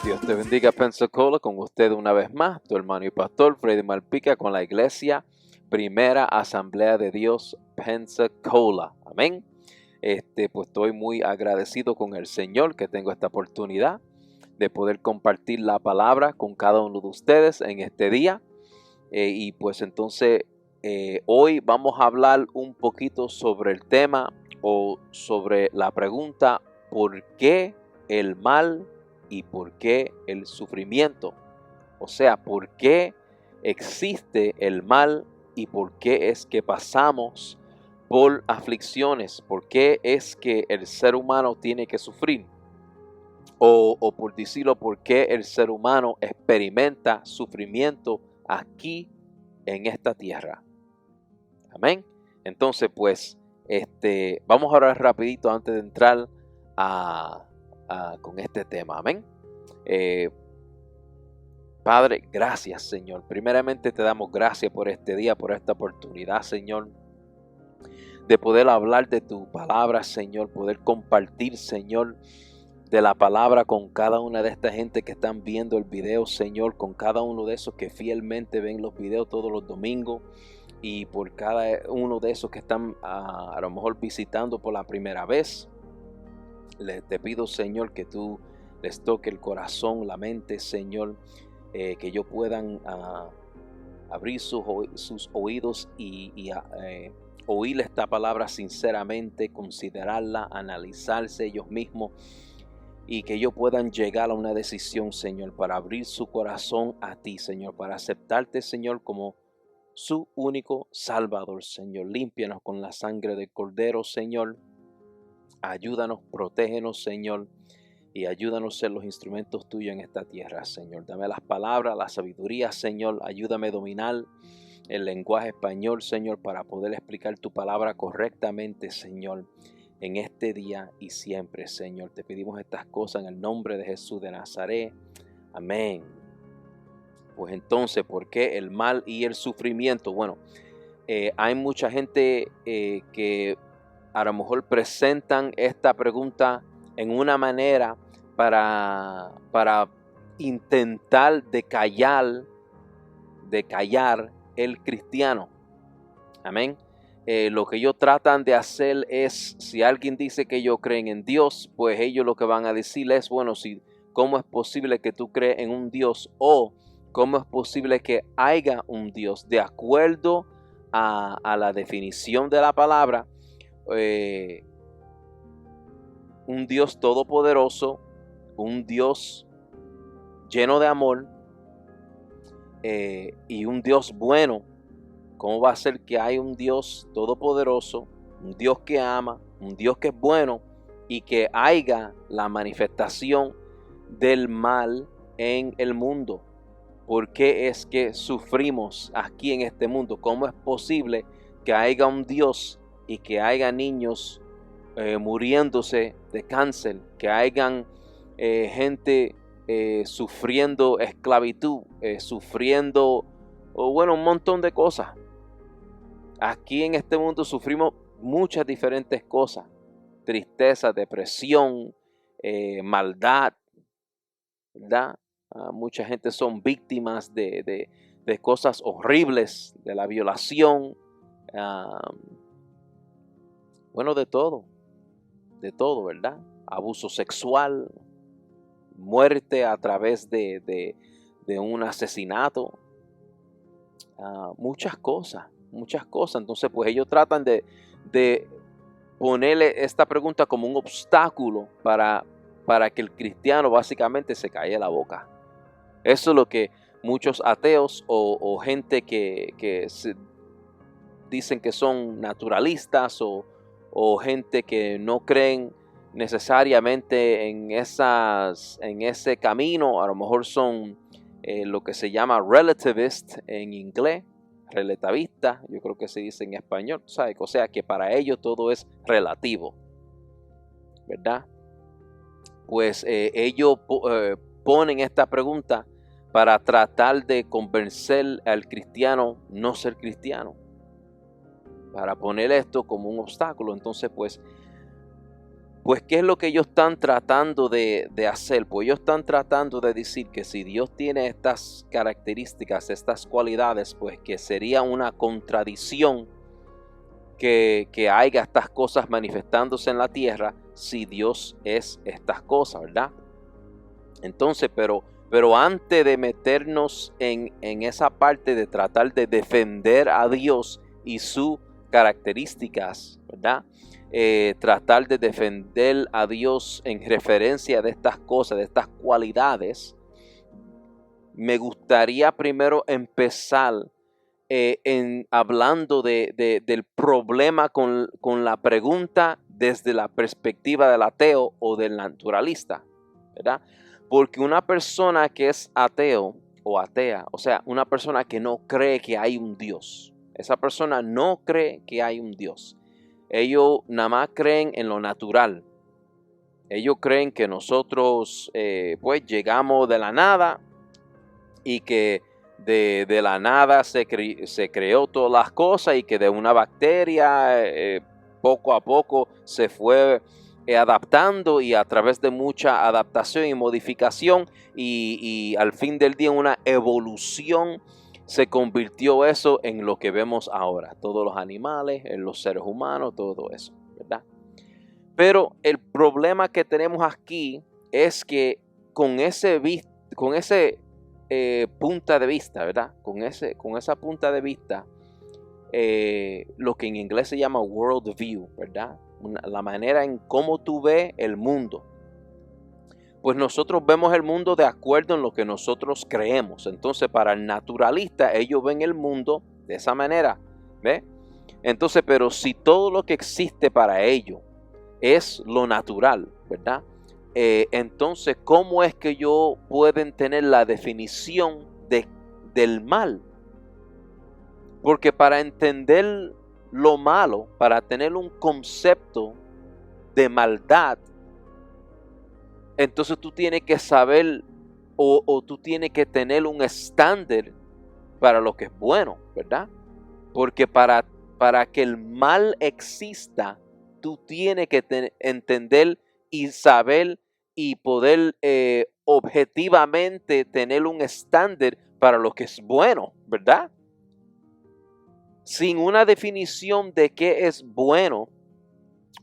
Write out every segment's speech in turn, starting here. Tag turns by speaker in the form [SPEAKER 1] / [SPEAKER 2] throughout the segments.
[SPEAKER 1] Dios te bendiga, Pensacola, con usted una vez más, tu hermano y pastor Freddy Malpica con la iglesia Primera Asamblea de Dios Pensacola. Amén. Pues estoy muy agradecido con el Señor que tengo esta oportunidad de poder compartir la palabra con cada uno de ustedes en este día. Y pues entonces hoy vamos a hablar un poquito sobre el tema o sobre la pregunta: ¿por qué el mal y por qué el sufrimiento? O sea, ¿por qué existe el mal y por qué es que pasamos por aflicciones? ¿Por qué es que el ser humano tiene que sufrir? O por decirlo, ¿por qué el ser humano experimenta sufrimiento aquí en esta tierra? Amén. Entonces, pues, vamos a orar rapidito antes de entrar con este tema. Amén. Padre, gracias, Señor. Primeramente te damos gracias por este día, por esta oportunidad, Señor, de poder hablar de tu palabra, Señor, poder compartir, Señor, de la palabra con cada una de esta gente que están viendo el video, Señor, con cada uno de esos que fielmente ven los videos todos los domingos, y por cada uno de esos que están a lo mejor visitando por la primera vez. Te pido, Señor, que tú les toque el corazón, la mente, Señor, que ellos puedan abrir sus oídos y oír esta palabra sinceramente, considerarla, analizarse ellos mismos, y que ellos puedan llegar a una decisión, Señor, para abrir su corazón a ti, Señor, para aceptarte, Señor, como su único Salvador, Señor. Límpianos con la sangre del Cordero, Señor. Ayúdanos, protégenos, Señor, y ayúdanos a ser los instrumentos tuyos en esta tierra, Señor. Dame las palabras, la sabiduría, Señor. Ayúdame a dominar el lenguaje español, Señor, para poder explicar tu palabra correctamente, Señor, en este día y siempre, Señor. Te pedimos estas cosas en el nombre de Jesús de Nazaret. Amén. Pues entonces, ¿por qué el mal y el sufrimiento? Bueno, hay mucha gente que a lo mejor presentan esta pregunta en una manera para intentar de callar el cristiano. Amén. Lo que ellos tratan de hacer es, si alguien dice que ellos creen en Dios, pues ellos lo que van a decir es, bueno, ¿cómo es posible que tú crees en un Dios? O ¿cómo es posible que haya un Dios? De acuerdo a la definición de la palabra, un Dios todopoderoso, un Dios lleno de amor, y un Dios bueno. ¿Cómo va a ser que hay un Dios todopoderoso, un Dios que ama, un Dios que es bueno, y que haya la manifestación del mal en el mundo? ¿Por qué es que sufrimos aquí en este mundo? ¿Cómo es posible que haya un Dios y que haya niños muriéndose de cáncer, que hayan gente sufriendo esclavitud, sufriendo, bueno, un montón de cosas? Aquí en este mundo sufrimos muchas diferentes cosas: tristeza, depresión, maldad, ¿verdad? Mucha gente son víctimas de cosas horribles, de la violación, bueno, de todo, ¿verdad? Abuso sexual, muerte a través de un asesinato, muchas cosas. Entonces, pues ellos tratan de ponerle esta pregunta como un obstáculo para que el cristiano básicamente se calle la boca. Eso es lo que muchos ateos o gente que dicen que son naturalistas o gente que no creen necesariamente en ese camino, a lo mejor son lo que se llama relativist en inglés, relativista, yo creo que se dice en español, ¿sabes? O sea que para ellos todo es relativo, ¿verdad? Pues ellos ponen esta pregunta para tratar de convencer al cristiano no ser cristiano, para poner esto como un obstáculo. Entonces, pues Pues, ¿qué es lo que ellos están tratando de hacer? Pues ellos están tratando de decir que si Dios tiene estas características, estas cualidades, pues que sería una contradicción que haya estas cosas manifestándose en la tierra si Dios es estas cosas, ¿verdad? Entonces, pero antes de meternos en esa parte de tratar de defender a Dios y sus características, ¿verdad? Tratar de defender a Dios en referencia de estas cosas, de estas cualidades, me gustaría primero empezar hablando del problema con la pregunta desde la perspectiva del ateo o del naturalista, ¿verdad? Porque una persona que es ateo o atea, o sea, una persona que no cree que hay un Dios, esa persona no cree que hay un Dios. Ellos nada más creen en lo natural. Ellos creen que nosotros pues llegamos de la nada y que de la nada se creó todas las cosas y que de una bacteria poco a poco se fue adaptando y a través de mucha adaptación y modificación y al fin del día una evolución se convirtió eso en lo que vemos ahora. Todos los animales, en los seres humanos, todo eso, ¿verdad? Pero el problema que tenemos aquí es que con ese punta de vista, ¿verdad? Con esa punta de vista, lo que en inglés se llama world view, ¿verdad? La manera en cómo tú ves el mundo. Pues nosotros vemos el mundo de acuerdo en lo que nosotros creemos. Entonces, para el naturalista, ellos ven el mundo de esa manera, ¿ves? Entonces, pero si todo lo que existe para ellos es lo natural, ¿verdad? Entonces, ¿cómo es que ellos pueden tener la definición del mal? Porque para entender lo malo, para tener un concepto de maldad, entonces tú tienes que saber o tú tienes que tener un estándar para lo que es bueno, ¿verdad? Porque para que el mal exista, tú tienes que entender y saber y poder objetivamente tener un estándar para lo que es bueno, ¿verdad? Sin una definición de qué es bueno,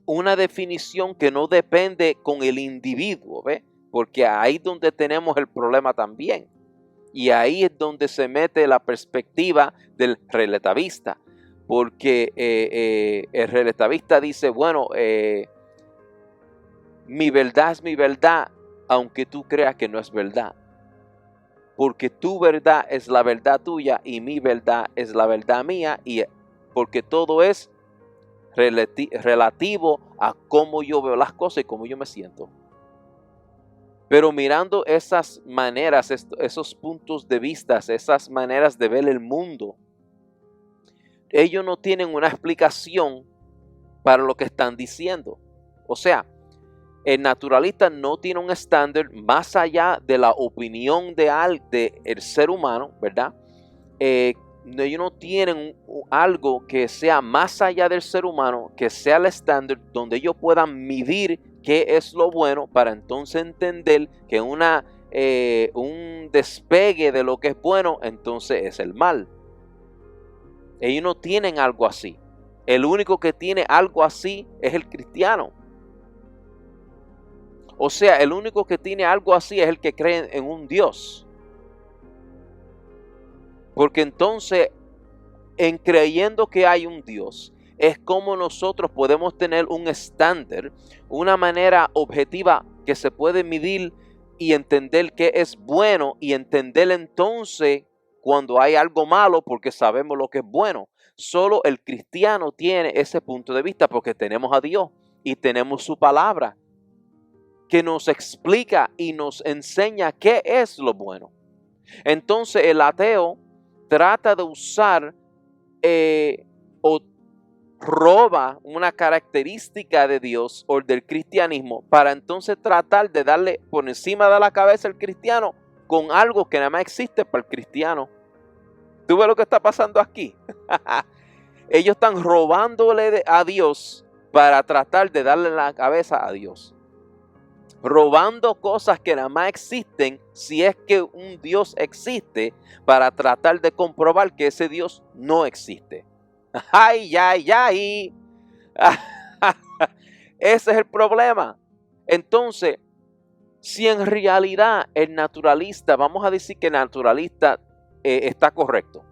[SPEAKER 1] una definición que no depende con el individuo, ¿ves? Porque ahí es donde tenemos el problema también. Y ahí es donde se mete la perspectiva del relativista. Porque el relativista dice, bueno, mi verdad es mi verdad, aunque tú creas que no es verdad. Porque tu verdad es la verdad tuya y mi verdad es la verdad mía. Y porque todo es relativo a cómo yo veo las cosas y cómo yo me siento. Pero mirando esas maneras, esos puntos de vista, esas maneras de ver el mundo, ellos no tienen una explicación para lo que están diciendo. O sea, el naturalista no tiene un estándar más allá de la opinión del ser humano, ¿verdad? Ellos no tienen algo que sea más allá del ser humano, que sea el estándar donde ellos puedan medir qué es lo bueno para entonces entender que un despegue de lo que es bueno entonces es el mal. Ellos no tienen algo así. El único que tiene algo así es el cristiano. O sea, el único que tiene algo así es el que cree en un Dios. Porque entonces, en creyendo que hay un Dios, es como nosotros podemos tener un estándar, una manera objetiva que se puede medir y entender qué es bueno y entender entonces cuando hay algo malo porque sabemos lo que es bueno. Solo el cristiano tiene ese punto de vista porque tenemos a Dios y tenemos su palabra que nos explica y nos enseña qué es lo bueno. Entonces el ateo trata de usar o roba una característica de Dios o del cristianismo para entonces tratar de darle por encima de la cabeza al cristiano con algo que nada más existe para el cristiano. ¿Tú ves lo que está pasando aquí? Ellos están robándole a Dios para tratar de darle la cabeza a Dios. Robando cosas que nada más existen, si es que un Dios existe, para tratar de comprobar que ese Dios no existe. ¡Ay, ay, ay! Ese es el problema. Entonces, si en realidad el naturalista, vamos a decir que el naturalista está correcto,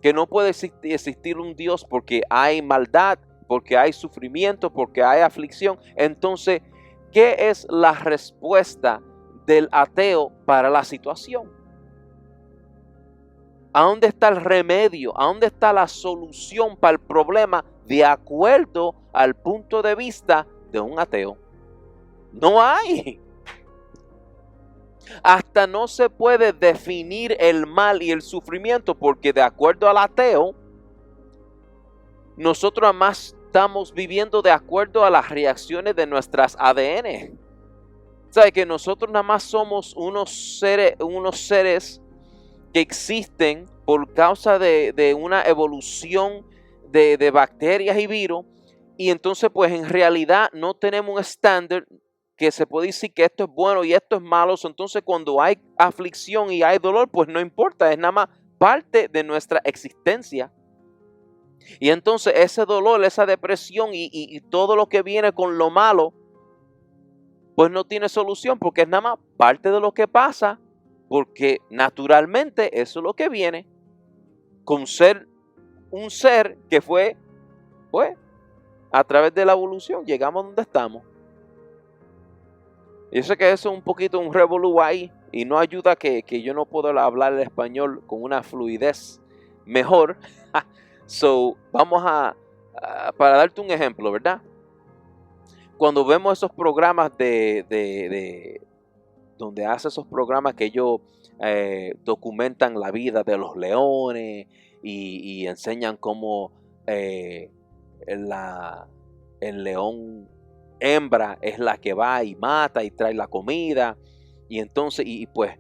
[SPEAKER 1] que no puede existir un Dios porque hay maldad, porque hay sufrimiento, porque hay aflicción, entonces, ¿qué es la respuesta del ateo para la situación? ¿A dónde está el remedio? ¿A dónde está la solución para el problema de acuerdo al punto de vista de un ateo? No hay. Hasta no se puede definir el mal y el sufrimiento porque de acuerdo al ateo, nosotros además estamos viviendo de acuerdo a las reacciones de nuestras ADN. O sea, que nosotros nada más somos unos seres que existen por causa de una evolución de bacterias y virus. Y entonces pues en realidad no tenemos un estándar que se puede decir que esto es bueno y esto es malo. Entonces cuando hay aflicción y hay dolor, pues no importa, es nada más parte de nuestra existencia. Y entonces ese dolor, esa depresión y todo lo que viene con lo malo, pues no tiene solución porque es nada más parte de lo que pasa, porque naturalmente eso es lo que viene con ser un ser que fue, pues, a través de la evolución, llegamos donde estamos. Yo sé que eso es un poquito un revolú ahí y no ayuda que yo no puedo hablar el español con una fluidez mejor. So, vamos para darte un ejemplo, ¿verdad? Cuando vemos esos programas donde hace esos programas que ellos documentan la vida de los leones y enseñan cómo el león hembra es la que va y mata y trae la comida. Y entonces, pues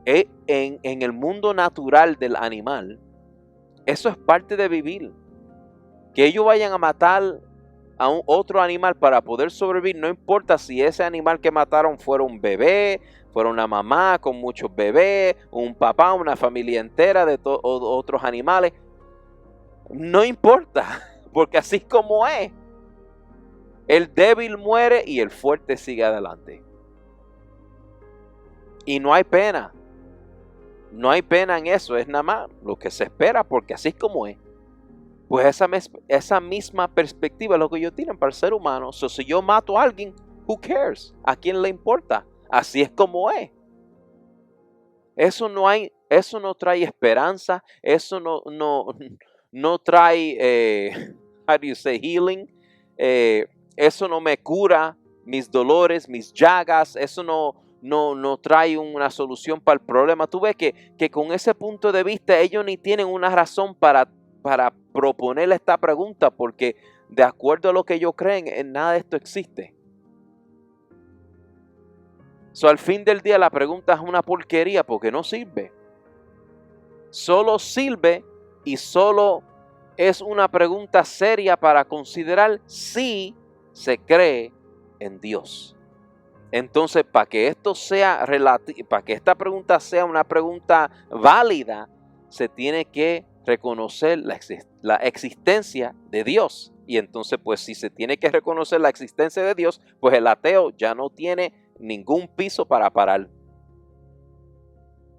[SPEAKER 1] en el mundo natural del animal, eso es parte de vivir. Que ellos vayan a matar a otro animal para poder sobrevivir, no importa si ese animal que mataron fuera un bebé, fuera una mamá con muchos bebés, un papá, una familia entera de otros animales. No importa, porque así como es. El débil muere y el fuerte sigue adelante. Y no hay pena. No hay pena en eso, es nada más lo que se espera, porque así es como es. Pues esa misma perspectiva es lo que ellos tienen para el ser humano. So, si yo mato a alguien, who cares? ¿A quién le importa? Así es como es. Eso no trae esperanza, eso no trae, how do you say, healing. Eso no me cura mis dolores, mis llagas, eso no trae una solución para el problema. Tú ves que con ese punto de vista ellos ni tienen una razón para proponerle esta pregunta, porque de acuerdo a lo que ellos creen, en nada de esto existe. So, al fin del día la pregunta es una porquería porque no sirve. Solo sirve y solo es una pregunta seria para considerar si se cree en Dios. Entonces, para que esta pregunta sea una pregunta válida, se tiene que reconocer la existencia de Dios. Y entonces, pues si se tiene que reconocer la existencia de Dios, pues el ateo ya no tiene ningún piso para parar.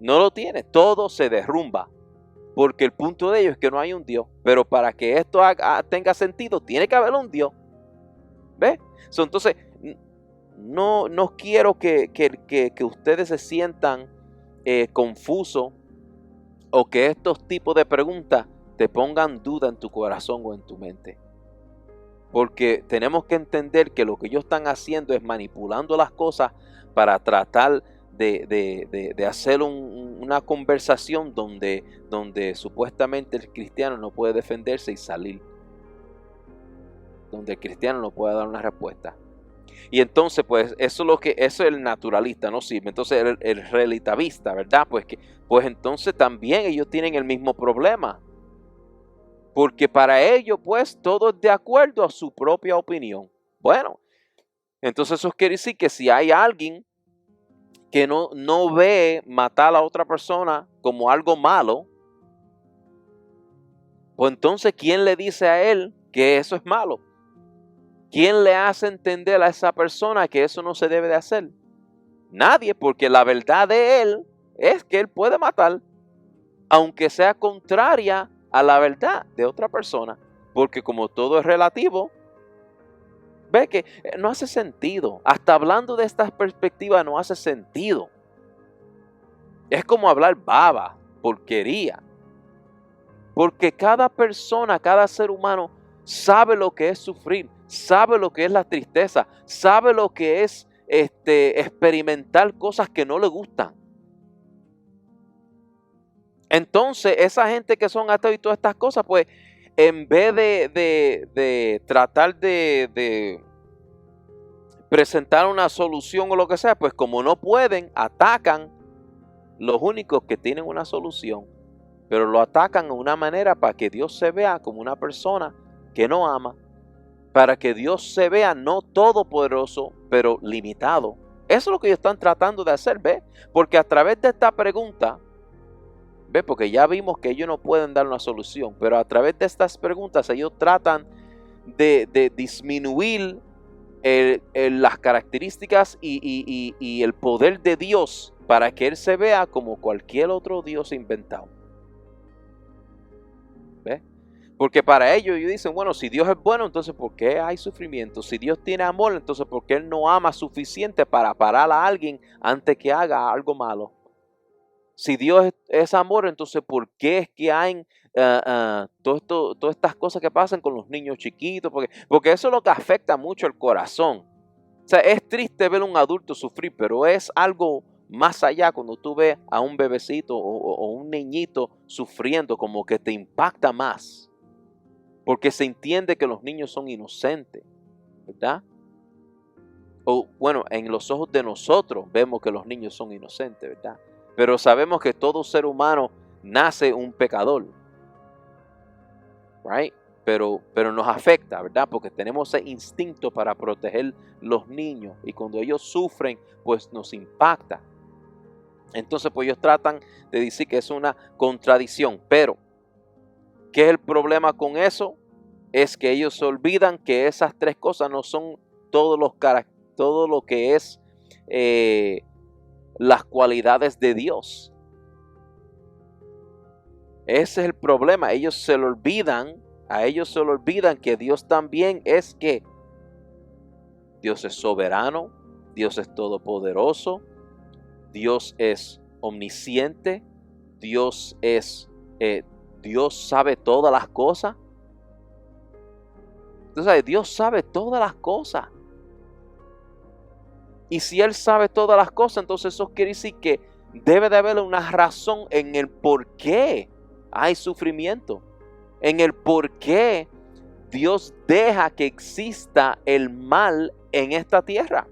[SPEAKER 1] No lo tiene, todo se derrumba. Porque el punto de ellos es que no hay un Dios. Pero para que esto tenga sentido, tiene que haber un Dios. ¿Ves? Entonces, no quiero que ustedes se sientan confusos o que estos tipos de preguntas te pongan duda en tu corazón o en tu mente. Porque tenemos que entender que lo que ellos están haciendo es manipulando las cosas para tratar de hacer una conversación donde supuestamente el cristiano no puede defenderse y salir. Donde el cristiano no puede dar una respuesta. Y entonces, pues, eso es el naturalista, no sirve. Entonces, el relativista, ¿verdad? Pues entonces también ellos tienen el mismo problema. porque para ellos pues todo es de acuerdo a su propia opinión. Bueno, entonces eso quiere decir que si hay alguien que no ve matar a otra persona como algo malo, pues entonces ¿quién le dice a él que eso es malo? ¿Quién le hace entender a esa persona que eso no se debe de hacer? Nadie, porque la verdad de él es que él puede matar, aunque sea contraria a la verdad de otra persona, porque como todo es relativo, ve que no hace sentido. Hasta hablando de esta perspectiva no hace sentido. Es como hablar baba, porquería. Porque cada persona, cada ser humano sabe lo que es sufrir, sabe lo que es la tristeza, sabe lo que es experimentar cosas que no le gustan. Entonces, esa gente que son ateos y todas estas cosas, pues, en vez de tratar de presentar una solución o lo que sea, pues como no pueden, atacan los únicos que tienen una solución, pero lo atacan de una manera para que Dios se vea como una persona que no ama, para que Dios se vea no todopoderoso, pero limitado. Eso es lo que ellos están tratando de hacer, ¿ve? Porque a través de esta pregunta, ¿ve? Porque ya vimos que ellos no pueden dar una solución, pero a través de estas preguntas ellos tratan de disminuir las características y el poder de Dios para que Él se vea como cualquier otro Dios inventado. ¿Ve? Porque para ellos dicen, bueno, si Dios es bueno, entonces ¿por qué hay sufrimiento? Si Dios tiene amor, entonces ¿por qué Él no ama suficiente para parar a alguien antes que haga algo malo? Si Dios es amor, entonces ¿por qué es que hay todas estas cosas que pasan con los niños chiquitos? Porque eso es lo que afecta mucho el corazón. O sea, es triste ver a un adulto sufrir, pero es algo más allá cuando tú ves a un bebecito o un niñito sufriendo, como que te impacta más. Porque se entiende que los niños son inocentes, ¿verdad? O bueno, en los ojos de nosotros vemos que los niños son inocentes, ¿verdad? Pero sabemos que todo ser humano nace un pecador, right? Pero nos afecta, ¿verdad? Porque tenemos ese instinto para proteger los niños y cuando ellos sufren, pues nos impacta. Entonces, pues ellos tratan de decir que es una contradicción, pero ¿qué es el problema con eso? Es que ellos se olvidan que esas tres cosas no son todo lo que es las cualidades de Dios. Ese es el problema. A ellos se le olvidan que Dios también es que Dios es soberano, Dios es todopoderoso, Dios es omnisciente, Dios sabe todas las cosas. Entonces, Dios sabe todas las cosas. Y si Él sabe todas las cosas, entonces eso quiere decir que debe de haber una razón en el por qué hay sufrimiento. En el por qué Dios deja que exista el mal en esta tierra.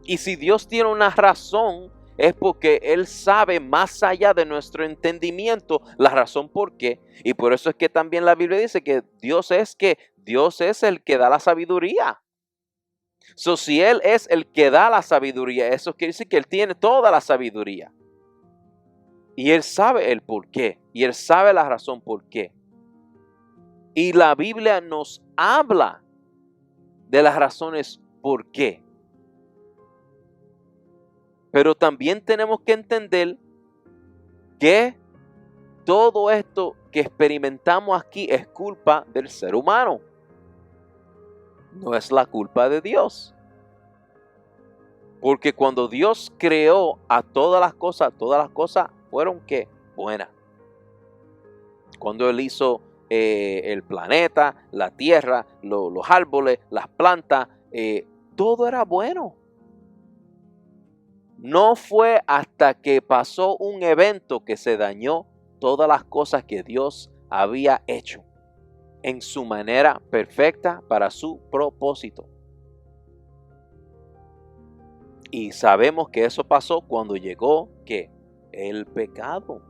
[SPEAKER 1] Y si Dios tiene una razón, es porque Él sabe más allá de nuestro entendimiento la razón por qué. Y por eso es que también la Biblia dice que Dios es el que da la sabiduría. So, si Él es el que da la sabiduría, eso quiere decir que Él tiene toda la sabiduría. Y Él sabe el por qué. Y Él sabe la razón por qué. Y la Biblia nos habla de las razones por qué. Pero también tenemos que entender que todo esto que experimentamos aquí es culpa del ser humano. No es la culpa de Dios. Porque cuando Dios creó a todas las cosas fueron ¿qué? Buenas. Cuando Él hizo el planeta, la tierra, los árboles, las plantas, todo era bueno. No fue hasta que pasó un evento que se dañó todas las cosas que Dios había hecho en su manera perfecta para su propósito. Y sabemos que eso pasó cuando llegó ¿qué? El pecado.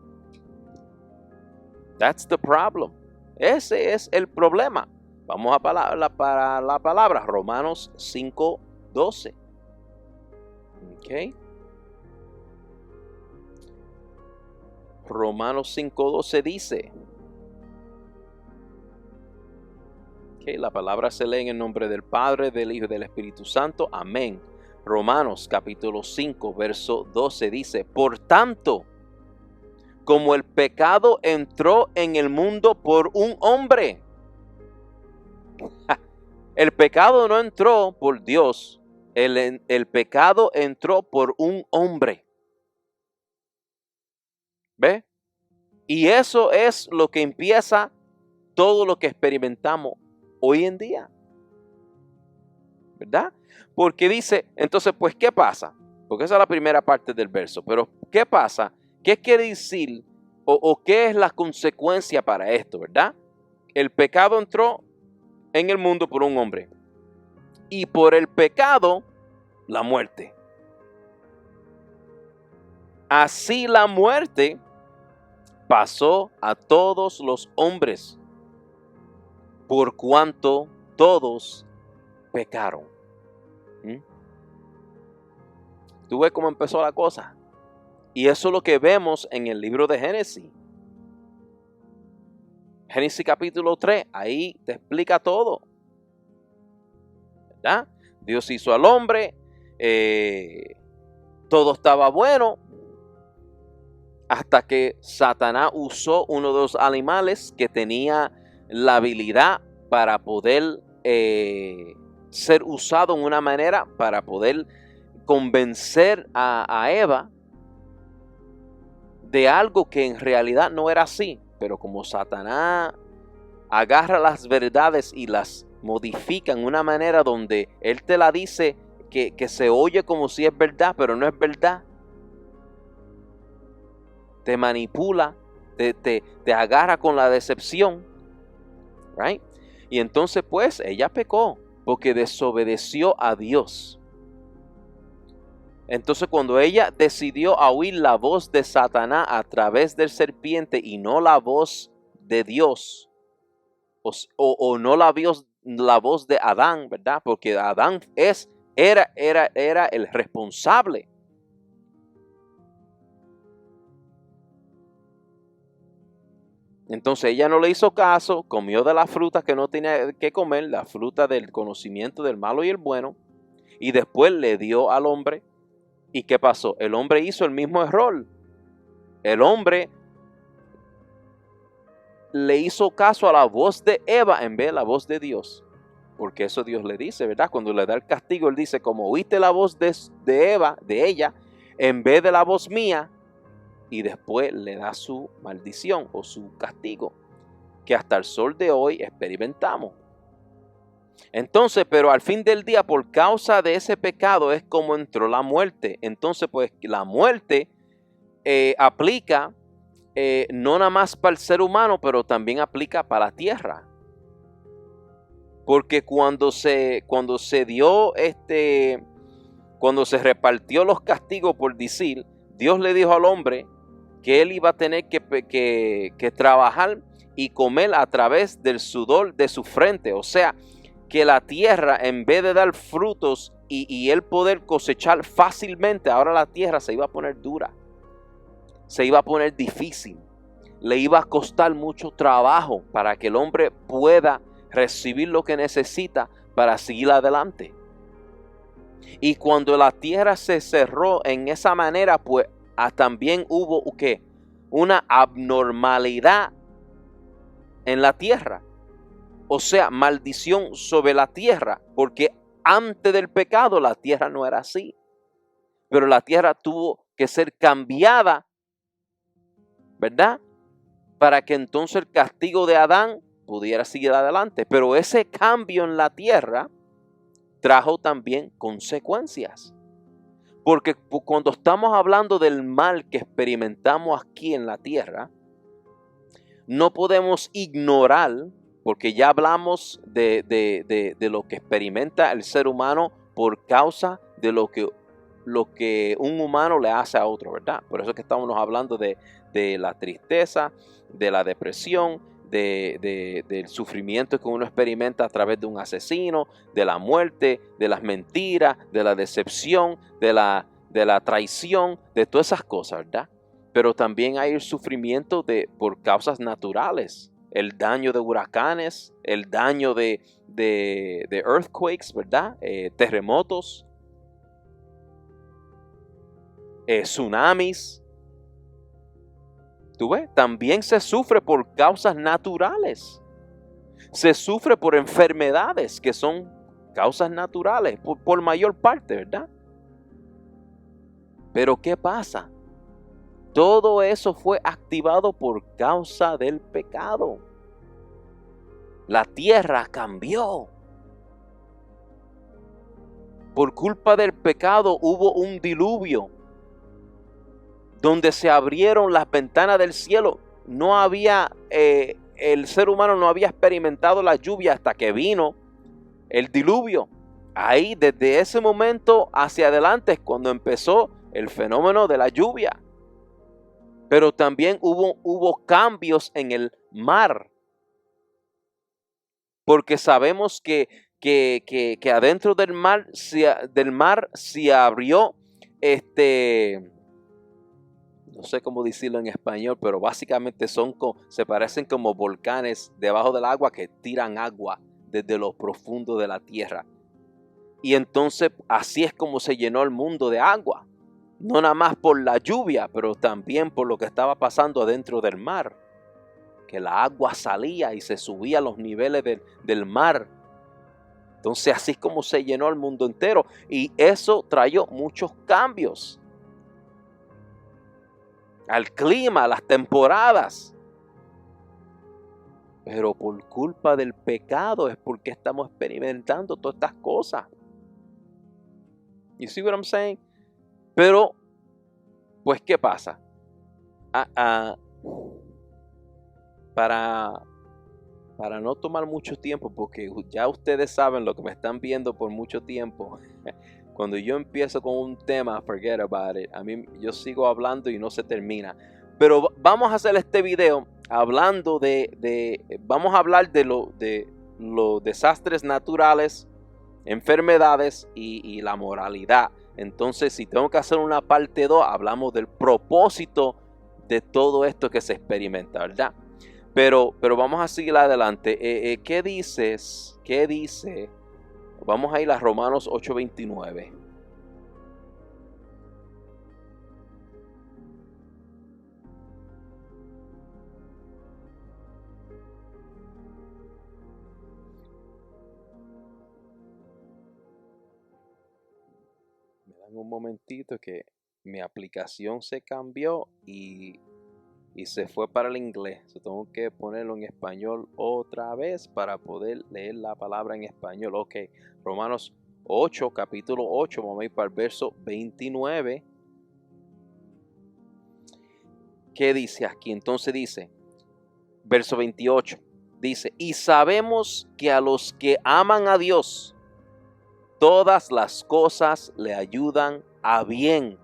[SPEAKER 1] That's the problem. Ese es el problema. Vamos para la palabra, Romanos 5:12. Ok. Romanos 5:12 dice, okay, la palabra se lee en el nombre del Padre, del Hijo y del Espíritu Santo. Amén. Romanos capítulo 5, verso 12 dice, por tanto, como el pecado entró en el mundo por un hombre. El pecado no entró por Dios. El pecado entró por un hombre. ¿Ve? Y eso es lo que empieza todo lo que experimentamos hoy en día. ¿Verdad? Porque dice, entonces, pues, ¿qué pasa? Porque esa es la primera parte del verso. Pero, ¿qué pasa? ¿Qué quiere decir? ¿O qué es la consecuencia para esto? ¿Verdad? El pecado entró en el mundo por un hombre. Y por el pecado, la muerte. Así la muerte pasó a todos los hombres, por cuanto todos pecaron. ¿Tú ves cómo empezó la cosa? Y eso es lo que vemos en el libro de Génesis. Génesis capítulo 3, ahí te explica todo. ¿Verdad? Dios hizo al hombre, todo estaba bueno, hasta que Satanás usó uno de los animales que tenía la habilidad para poder ser usado en una manera para poder convencer a Eva de algo que en realidad no era así. Pero como Satanás agarra las verdades y las modifica en una manera donde él te la dice que se oye como si es verdad, pero no es verdad. Te manipula, te agarra con la decepción. Right? Y entonces pues ella pecó porque desobedeció a Dios. Entonces cuando ella decidió oír la voz de Satanás a través del serpiente y no la voz de Dios, o no la voz de Adán, ¿verdad? Porque Adán era el responsable. Entonces ella no le hizo caso, comió de la fruta que no tenía que comer, la fruta del conocimiento del malo y el bueno, y después le dio al hombre. ¿Y qué pasó? El hombre hizo el mismo error. El hombre le hizo caso a la voz de Eva en vez de la voz de Dios. Porque eso Dios le dice, ¿verdad? Cuando le da el castigo, él dice, como oíste la voz de Eva, de ella, en vez de la voz mía, y después le da su maldición o su castigo, que hasta el sol de hoy experimentamos. Entonces, pero al fin del día, por causa de ese pecado, es como entró la muerte. Entonces, pues la muerte aplica no nada más para el ser humano, pero también aplica para la tierra. Porque cuando se repartió los castigos, por decir, Dios le dijo al hombre que él iba a tener que trabajar y comer a través del sudor de su frente. O sea, que la tierra, en vez de dar frutos y él poder cosechar fácilmente, ahora la tierra se iba a poner dura. Se iba a poner difícil. Le iba a costar mucho trabajo para que el hombre pueda recibir lo que necesita para seguir adelante. Y cuando la tierra se cerró en esa manera, pues también hubo ¿qué? Una abnormalidad en la tierra. O sea, maldición sobre la tierra, porque antes del pecado la tierra no era así. Pero la tierra tuvo que ser cambiada, ¿verdad? Para que entonces el castigo de Adán pudiera seguir adelante. Pero ese cambio en la tierra trajo también consecuencias. Porque cuando estamos hablando del mal que experimentamos aquí en la tierra, no podemos ignorar, porque ya hablamos de lo que experimenta el ser humano por causa de lo que lo que un humano le hace a otro, ¿verdad? Por eso es que estamos hablando de la tristeza, de la depresión, del sufrimiento que uno experimenta a través de un asesino, de la muerte, de las mentiras, de la decepción, de la traición, de todas esas cosas, ¿verdad? Pero también hay el sufrimiento por causas naturales, el daño de huracanes, el daño de earthquakes, ¿verdad? Terremotos, tsunamis. ¿Tú ves? También se sufre por causas naturales. Se sufre por enfermedades que son causas naturales, por mayor parte, ¿verdad? Pero ¿qué pasa? Todo eso fue activado por causa del pecado. La tierra cambió. Por culpa del pecado hubo un diluvio donde se abrieron las ventanas del cielo. No había, el ser humano no había experimentado la lluvia hasta que vino el diluvio. Ahí, desde ese momento hacia adelante es cuando empezó el fenómeno de la lluvia. Pero también hubo cambios en el mar. Porque sabemos que adentro del mar se abrió no sé cómo decirlo en español, pero básicamente se parecen como volcanes debajo del agua que tiran agua desde lo profundo de la tierra. Y entonces así es como se llenó el mundo de agua. No nada más por la lluvia, pero también por lo que estaba pasando adentro del mar. Que la agua salía y se subía a los niveles del mar. Entonces así es como se llenó el mundo entero. Y eso trajo muchos cambios al clima, a las temporadas. Pero por culpa del pecado es porque estamos experimentando todas estas cosas. You see what I'm saying? Pero, pues, ¿qué pasa? Para no tomar mucho tiempo, porque ya ustedes saben lo que me están viendo por mucho tiempo. Cuando yo empiezo con un tema, forget about it. A mí, yo sigo hablando y no se termina. Pero vamos a hacer este video hablando vamos a hablar de los desastres naturales, enfermedades y la moralidad. Entonces, si tengo que hacer una parte 2, hablamos del propósito de todo esto que se experimenta, ¿verdad? Pero vamos a seguir adelante. ¿Qué dices? ¿Qué dice? Vamos a ir a Romanos 8:29. Me dan un momentito que mi aplicación se cambió y se fue para el inglés. Tengo que ponerlo en español otra vez para poder leer la palabra en español. Ok, Romanos 8, capítulo 8, vamos a ir para el verso 29. ¿Qué dice aquí? Entonces dice, verso 28, dice, y sabemos que a los que aman a Dios, todas las cosas le ayudan a bien.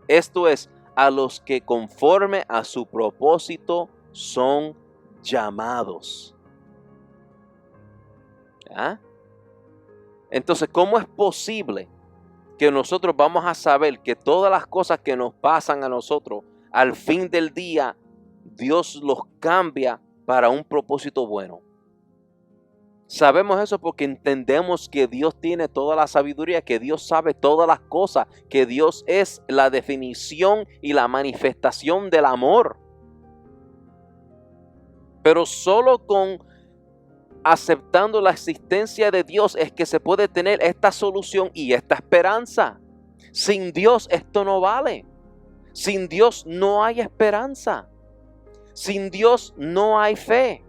[SPEAKER 1] Esto es, a los que conforme a su propósito son llamados. ¿Ah? Entonces, ¿cómo es posible que nosotros vamos a saber que todas las cosas que nos pasan a nosotros, al fin del día, Dios los cambia para un propósito bueno? Sabemos eso porque entendemos que Dios tiene toda la sabiduría, que Dios sabe todas las cosas, que Dios es la definición y la manifestación del amor. Pero solo con aceptando la existencia de Dios es que se puede tener esta solución y esta esperanza. Sin Dios esto no vale. Sin Dios no hay esperanza. Sin Dios no hay fe.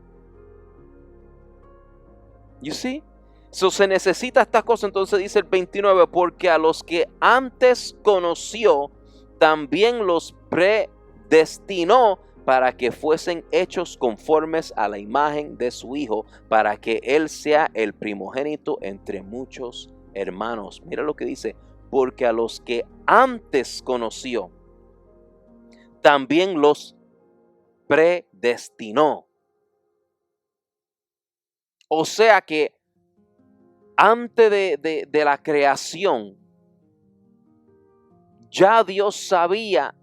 [SPEAKER 1] You see? So se necesita estas cosas. Entonces dice el 29, porque a los que antes conoció, también los predestinó para que fuesen hechos conformes a la imagen de su Hijo, para que Él sea el primogénito entre muchos hermanos. Mira lo que dice, porque a los que antes conoció, también los predestinó. O sea que antes de la creación, ya Dios sabía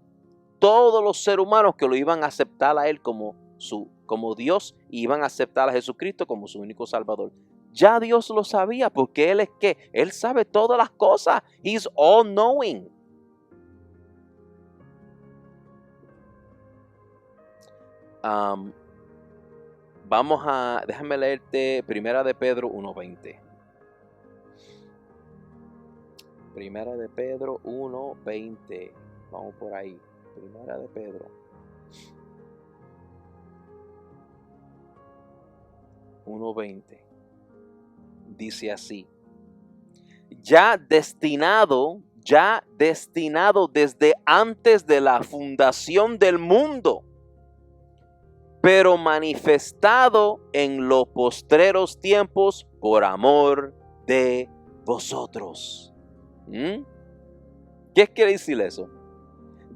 [SPEAKER 1] todos los seres humanos que lo iban a aceptar a Él como Dios y iban a aceptar a Jesucristo como su único Salvador. Ya Dios lo sabía porque Él es que Él sabe todas las cosas. He's all knowing. Déjame leerte Primera de Pedro 1:20. Primera de Pedro 1:20. Vamos por ahí. Primera de Pedro 1:20. Dice así: ya destinado desde antes de la fundación del mundo, pero manifestado en los postreros tiempos por amor de vosotros. ¿Qué quiere decir eso?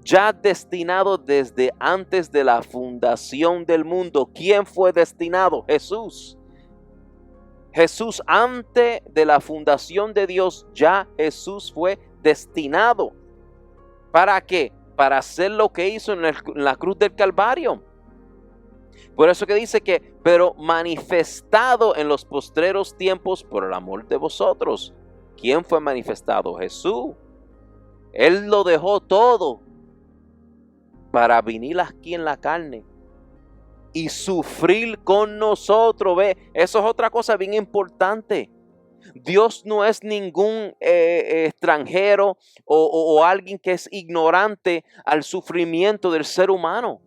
[SPEAKER 1] Ya destinado desde antes de la fundación del mundo. ¿Quién fue destinado? Jesús. Jesús, antes de la fundación de Dios, ya Jesús fue destinado. ¿Para qué? Para hacer lo que hizo en la cruz del Calvario. Por eso que dice que, pero manifestado en los postreros tiempos por el amor de vosotros. ¿Quién fue manifestado? Jesús. Él lo dejó todo para venir aquí en la carne y sufrir con nosotros. ¿Ve? Eso es otra cosa bien importante. Dios no es ningún extranjero o alguien que es ignorante al sufrimiento del ser humano.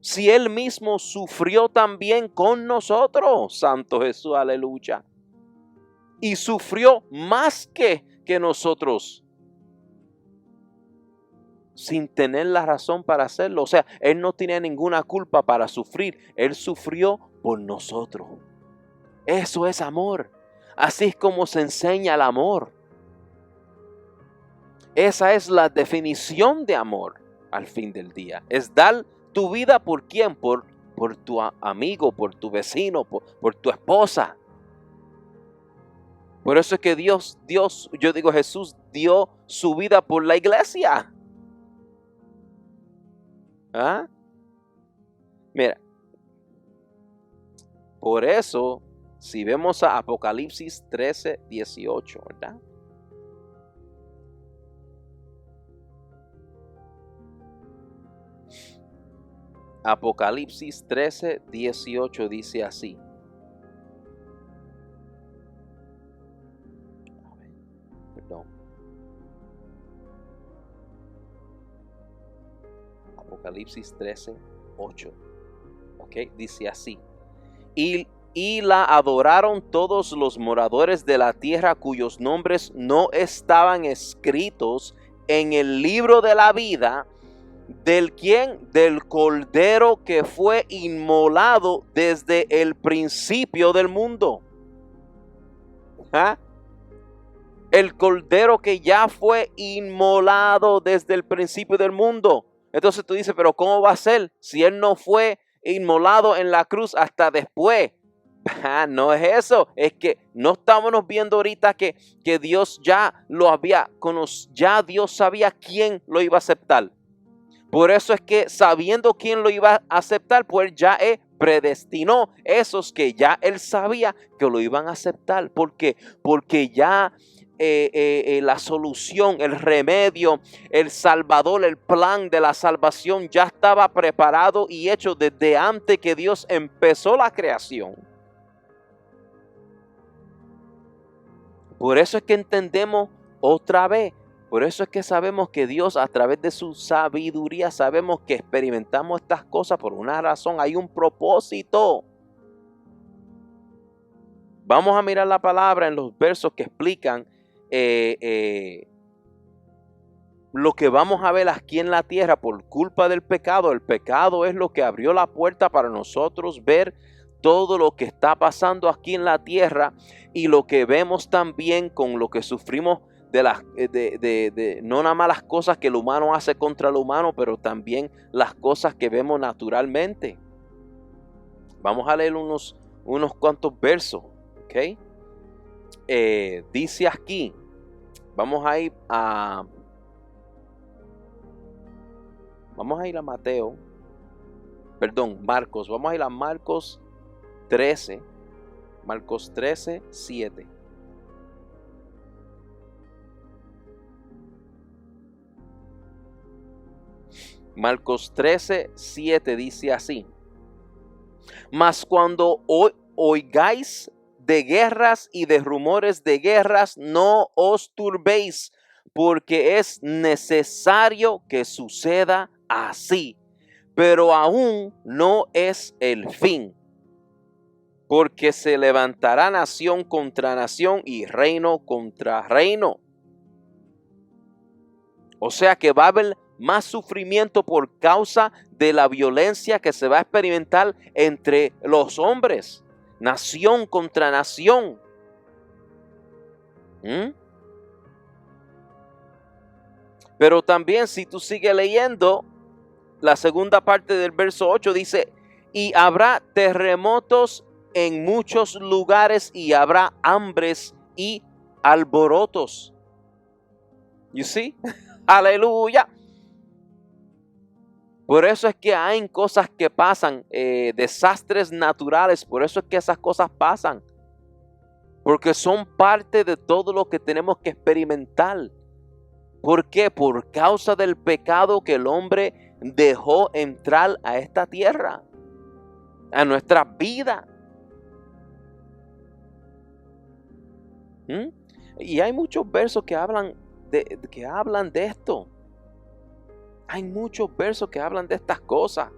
[SPEAKER 1] Si Él mismo sufrió también con nosotros, Santo Jesús, aleluya. Y sufrió más que nosotros, sin tener la razón para hacerlo. O sea, Él no tenía ninguna culpa para sufrir. Él sufrió por nosotros. Eso es amor. Así es como se enseña el amor. Esa es la definición de amor al fin del día. Es dar tu vida por quién, por tu amigo, por tu vecino, por tu esposa. Por eso es que Jesús dio su vida por la iglesia. ¿Ah? Mira, por eso, si vemos a Apocalipsis 13:18, ¿verdad? Apocalipsis 13:18 dice así. Apocalipsis 13:8. ¿Ok? Dice así. Y la adoraron todos los moradores de la tierra cuyos nombres no estaban escritos en el libro de la vida del Cordero que fue inmolado desde el principio del mundo. ¿Ah? El Cordero que ya fue inmolado desde el principio del mundo. Entonces tú dices, pero ¿cómo va a ser si Él no fue inmolado en la cruz hasta después? No es eso, es que no estábamos viendo ahorita que Dios ya lo había conocido, ya Dios sabía quién lo iba a aceptar. Por eso es que sabiendo quién lo iba a aceptar, pues ya Él predestinó esos que ya Él sabía que lo iban a aceptar. ¿Por qué? Porque ya la solución, el remedio, el salvador, el plan de la salvación ya estaba preparado y hecho desde antes que Dios empezó la creación. Por eso es que entendemos otra vez. Por eso es que sabemos que Dios, a través de su sabiduría, sabemos que experimentamos estas cosas por una razón. Hay un propósito. Vamos a mirar la palabra en los versos que explican lo que vamos a ver aquí en la tierra por culpa del pecado. El pecado es lo que abrió la puerta para nosotros ver todo lo que está pasando aquí en la tierra y lo que vemos también con lo que sufrimos no nada más las cosas que el humano hace contra el humano, pero también las cosas que vemos naturalmente. Vamos a leer unos cuantos versos, ¿ok? Dice aquí, vamos a ir a Mateo, Marcos, vamos a ir a Marcos 13, 7. Marcos 13, 7 dice así: mas cuando oigáis de guerras y de rumores de guerras, no os turbéis, porque es necesario que suceda así, pero aún no es el fin, porque se levantará nación contra nación y reino contra reino. O sea que va a haber más sufrimiento por causa de la violencia que se va a experimentar entre los hombres, nación contra nación. Pero también, si tú sigues leyendo, la segunda parte del verso 8 dice: y habrá terremotos en muchos lugares y habrá hambres y alborotos. You see? Aleluya. Por eso es que hay cosas que pasan, desastres naturales. Por eso es que esas cosas pasan. Porque son parte de todo lo que tenemos que experimentar. ¿Por qué? Por causa del pecado que el hombre dejó entrar a esta tierra, a nuestra vida. Y hay muchos versos que hablan de esto. Hay muchos versos que hablan de estas cosas.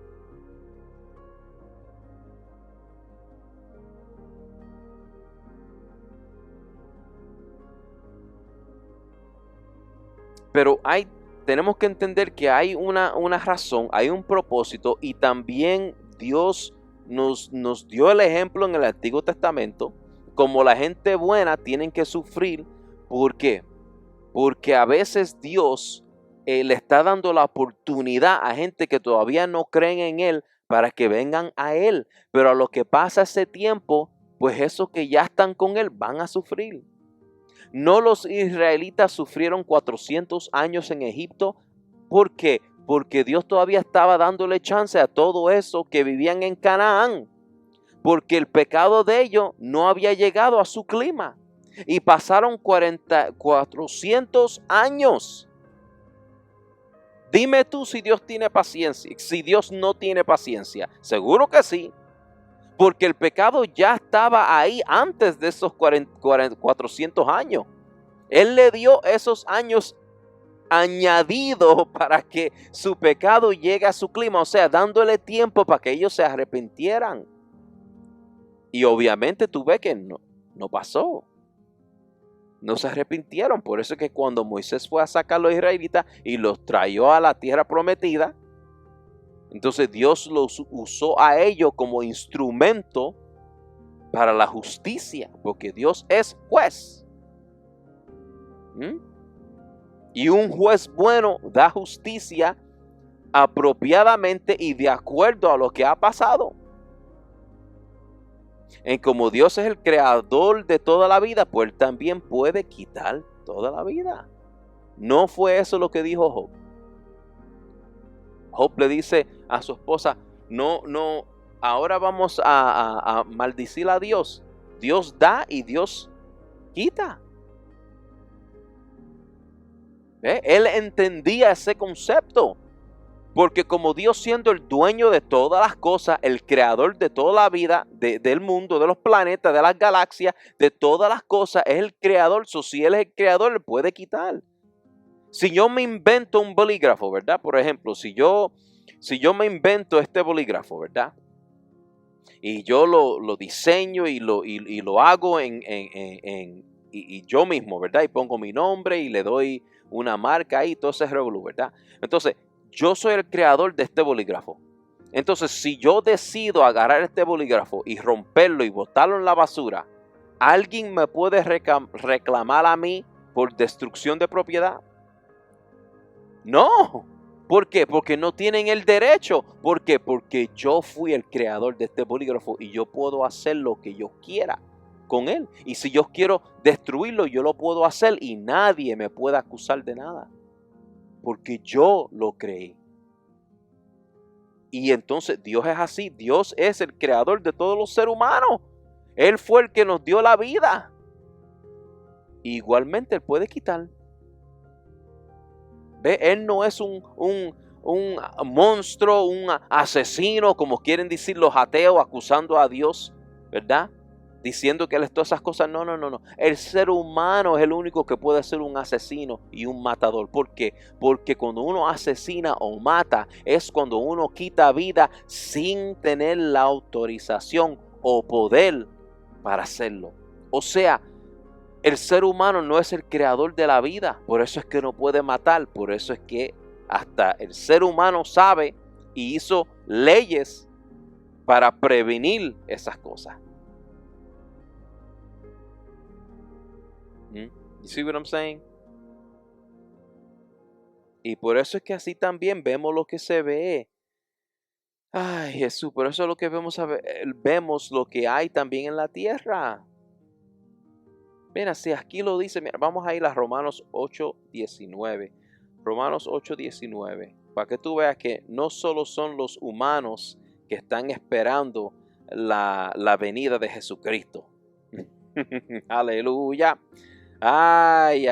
[SPEAKER 1] Pero tenemos que entender que hay una razón, hay un propósito, y también Dios nos dio el ejemplo en el Antiguo Testamento, como la gente buena tienen que sufrir. ¿Por qué? Porque a veces Dios le está dando la oportunidad a gente que todavía no creen en Él para que vengan a Él. Pero a lo que pasa ese tiempo, pues esos que ya están con Él van a sufrir. No, los israelitas sufrieron 400 años en Egipto. ¿Por qué? Porque Dios todavía estaba dándole chance a todo eso que vivían en Canaán. Porque el pecado de ellos no había llegado a su clima. Y pasaron 400 años. Dime tú si Dios tiene paciencia, si Dios no tiene paciencia. Seguro que sí. Porque el pecado ya estaba ahí antes de esos 400 años. Él le dio esos años añadidos para que su pecado llegue a su clima. O sea, dándole tiempo para que ellos se arrepintieran. Y obviamente tú ves que no pasó. No se arrepintieron. Por eso es que cuando Moisés fue a sacar a los israelitas y los trajo a la tierra prometida, entonces Dios los usó a ellos como instrumento para la justicia, porque Dios es juez. Y un juez bueno da justicia apropiadamente y de acuerdo a lo que ha pasado. Y como Dios es el creador de toda la vida, pues Él también puede quitar toda la vida. ¿No fue eso lo que dijo Job? Job le dice a su esposa: no, ahora vamos a maldecir a Dios. Dios da y Dios quita. Él entendía ese concepto. Porque como Dios, siendo el dueño de todas las cosas, el creador de toda la vida, del mundo, de los planetas, de las galaxias, de todas las cosas, es el creador. Si Él es el creador, Él puede quitar. Si yo me invento un bolígrafo, ¿verdad? Por ejemplo, si yo me invento este bolígrafo, ¿verdad? Y yo lo diseño y lo hago y yo mismo, ¿verdad? Y pongo mi nombre y le doy una marca ahí, todo ese revolú, ¿verdad? Entonces, yo soy el creador de este bolígrafo. Entonces, si yo decido agarrar este bolígrafo y romperlo y botarlo en la basura, ¿alguien me puede reclamar a mí por destrucción de propiedad? No. ¿Por qué? Porque no tienen el derecho. ¿Por qué? Porque yo fui el creador de este bolígrafo y yo puedo hacer lo que yo quiera con él. Y si yo quiero destruirlo, yo lo puedo hacer y nadie me puede acusar de nada. Porque yo lo creé. Y entonces Dios es así. Dios es el creador de todos los seres humanos. Él fue el que nos dio la vida. Igualmente Él puede quitar. ¿Ve? Él no es un monstruo, un asesino, como quieren decir los ateos, acusando a Dios, ¿verdad? Diciendo que Él es todas esas cosas. No. El ser humano es el único que puede ser un asesino y un matador. ¿Por qué? Porque cuando uno asesina o mata es cuando uno quita vida sin tener la autorización o poder para hacerlo. O sea, el ser humano no es el creador de la vida. Por eso es que no puede matar. Por eso es que hasta el ser humano sabe y hizo leyes para prevenir esas cosas. You see what I'm saying? Y por eso es que así también vemos lo que se ve. Ay, Jesús, por eso es lo que vemos lo que hay también en la tierra. Mira, si aquí lo dice, mira, vamos a ir a Romanos 8:19. Romanos 8:19. Para que tú veas que no solo son los humanos que están esperando la venida de Jesucristo. Aleluya. Ay.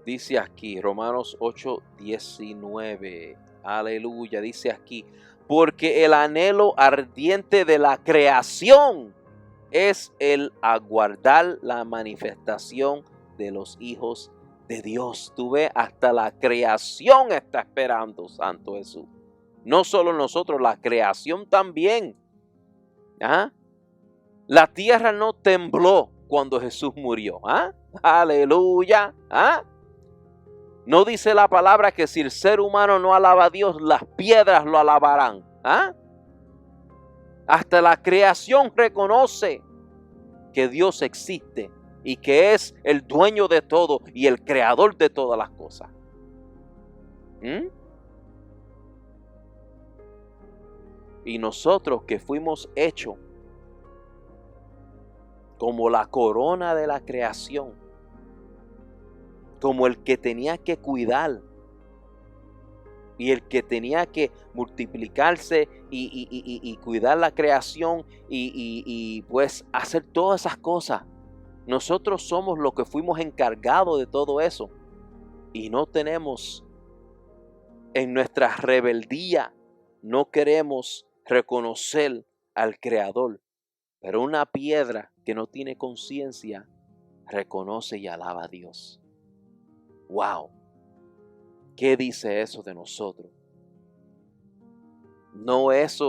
[SPEAKER 1] Dice aquí, Romanos 8:19. Aleluya. Dice aquí, porque el anhelo ardiente de la creación es el aguardar la manifestación de los hijos de Dios. Tú ves, hasta la creación está esperando, Santo Jesús. No solo nosotros, la creación también. ¿Ah? La tierra no tembló cuando Jesús murió. ¿Ah? Aleluya. ¿Ah? No dice la palabra que si el ser humano no alaba a Dios, las piedras lo alabarán. ¿Ah? Hasta la creación reconoce que Dios existe y que es el dueño de todo y el creador de todas las cosas. Y nosotros que fuimos hechos como la corona de la creación, como el que tenía que cuidar y el que tenía que multiplicarse y cuidar la creación y pues hacer todas esas cosas. Nosotros somos los que fuimos encargados de todo eso y no tenemos, en nuestra rebeldía, no queremos reconocer al Creador. Pero una piedra que no tiene conciencia reconoce y alaba a Dios. ¡Wow! ¿Qué dice eso de nosotros? No es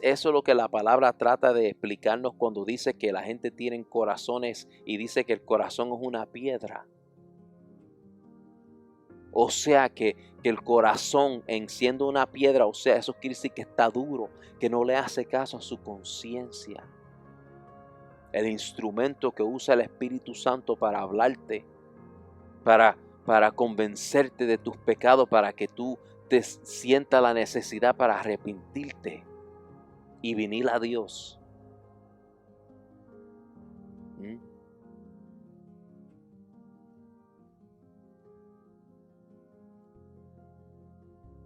[SPEAKER 1] eso lo que la palabra trata de explicarnos cuando dice que la gente tiene corazones y dice que el corazón es una piedra. O sea que el corazón, en siendo una piedra, o sea, eso quiere decir que está duro, que no le hace caso a su conciencia. El instrumento que usa el Espíritu Santo para hablarte, para convencerte de tus pecados, para que tú te sienta la necesidad para arrepentirte y venir a Dios.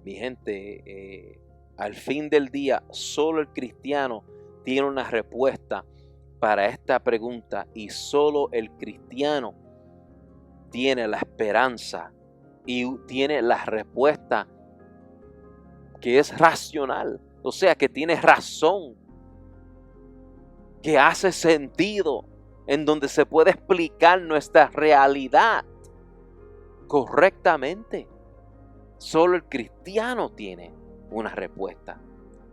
[SPEAKER 1] Mi gente, al fin del día, solo el cristiano tiene una respuesta para esta pregunta y solo el cristiano tiene la esperanza y tiene la respuesta que es racional, o sea, que tiene razón, que hace sentido, en donde se puede explicar nuestra realidad correctamente. Solo el cristiano tiene una respuesta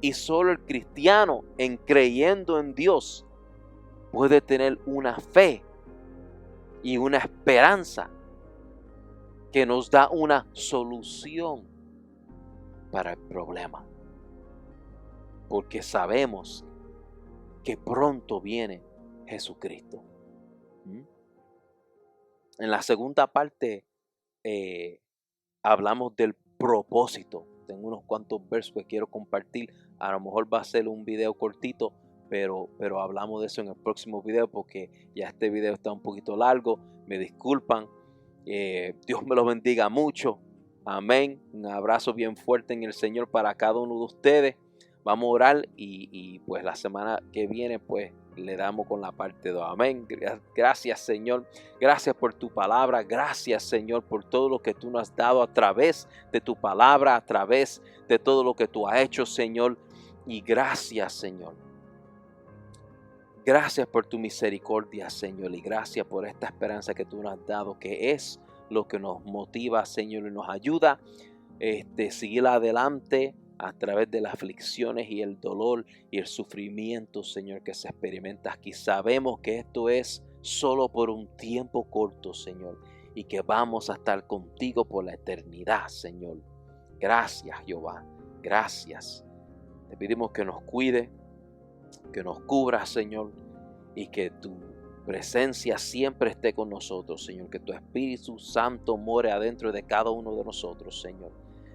[SPEAKER 1] y solo el cristiano, en creyendo en Dios, puede tener una fe y una esperanza que nos da una solución para el problema. Porque sabemos que pronto viene Jesucristo. En la segunda parte hablamos del propósito. Tengo unos cuantos versos que quiero compartir. A lo mejor va a ser un video cortito, pero hablamos de eso en el próximo video porque ya este video está un poquito largo. Me disculpan. Dios me los bendiga mucho. Amén. Un abrazo bien fuerte en el Señor para cada uno de ustedes. Vamos a orar y pues la semana que viene pues le damos con la parte 2. Amén. Gracias, Señor. Gracias por tu palabra. Gracias, Señor, por todo lo que tú nos has dado a través de tu palabra, a través de todo lo que tú has hecho, Señor. Y gracias, Señor. Gracias por tu misericordia, Señor. Y gracias por esta esperanza que tú nos has dado, que es lo que nos motiva, Señor, y nos ayuda a seguir adelante a través de las aflicciones y el dolor y el sufrimiento, Señor, que se experimenta aquí. Sabemos que esto es solo por un tiempo corto, Señor, y que vamos a estar contigo por la eternidad, Señor. Gracias, Jehová. Gracias. Te pedimos que nos cuide, que nos cubra, Señor, y que tu presencia siempre esté con nosotros, Señor. Que tu Espíritu Santo more adentro de cada uno de nosotros, Señor.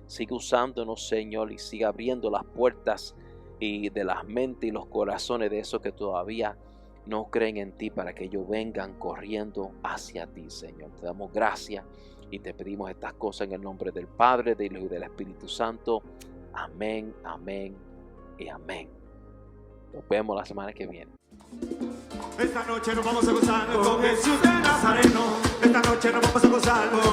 [SPEAKER 1] Sigue usándonos, Señor, y siga abriendo las puertas y de las mentes y los corazones de esos que todavía no creen en ti, para que ellos vengan corriendo hacia ti, Señor. Te damos gracias y te pedimos estas cosas en el nombre del Padre, del Hijo y del Espíritu Santo. Amén, amén y amén. Nos vemos la semana que viene.
[SPEAKER 2] Esta noche nos vamos a gozar con Jesús de Nazareno. Esta noche nos vamos a gozar con